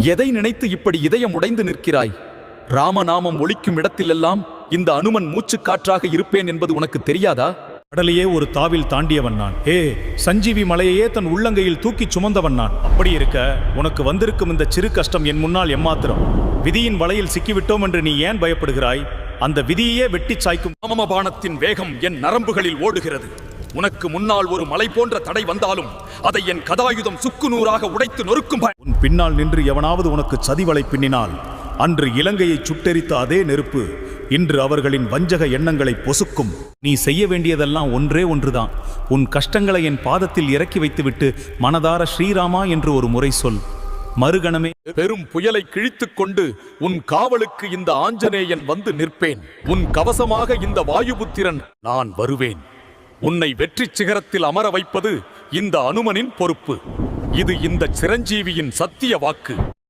எதை நினைத்து இப்படி இதயம் உடைந்து நிற்கிறாய்? ராமநாமம் ஒலிக்கும் இடத்திலெல்லாம் இந்த அனுமன் மூச்சுக்காற்றாக இருப்பேன் என்பது உனக்கு தெரியாதா? கடலையே ஒரு தாவில் தாண்டியவன் நான். சஞ்சீவி மலையையே தன் உள்ளங்கையில் தூக்கிச் சுமந்தவன் நான். அப்படி இருக்க உனக்கு வந்திருக்கும் இந்த சிறு கஷ்டம் என் முன்னால் எம்மாத்திரம்? விதியின் வலையில் சிக்கிவிட்டோம் என்று நீ ஏன் பயப்படுகிறாய்? அந்த விதியையே வெட்டிச் சாய்க்கும் ராமபாணத்தின் வேகம் என் நரம்புகளில் ஓடுகிறது. உனக்கு முன்னால் ஒரு மலை போன்ற தடை வந்தாலும் அதை என் கதாயுதம் சுக்குநூறாக உடைத்து நொறுக்கும். உன் பின்னால் நின்று எவனாவது உனக்கு சதிவலை பின்னினால் அன்று இலங்கையை சுட்டெரித்த அதே நெருப்பு இன்று அவர்களின் வஞ்சக எண்ணங்களை பொசுக்கும். நீ செய்ய வேண்டியதெல்லாம் ஒன்றே ஒன்றுதான். உன் கஷ்டங்களை என் பாதத்தில் இறக்கி வைத்துவிட்டு மனதார ஸ்ரீராமா என்று ஒரு முறை சொல். மறுகணமே பெரும் புயலை கிழித்துக் கொண்டு உன் காவலுக்கு இந்த ஆஞ்சநேயன் வந்து நிற்பேன். உன் கவசமாக இந்த வாயுபுத்திரன் நான் வருவேன். உன்னை வெற்றி சிகரத்தில் அமர வைப்பது இந்த அனுமனின் பொறுப்பு. இது இந்த சிரஞ்சீவியின் சத்திய வாக்கு.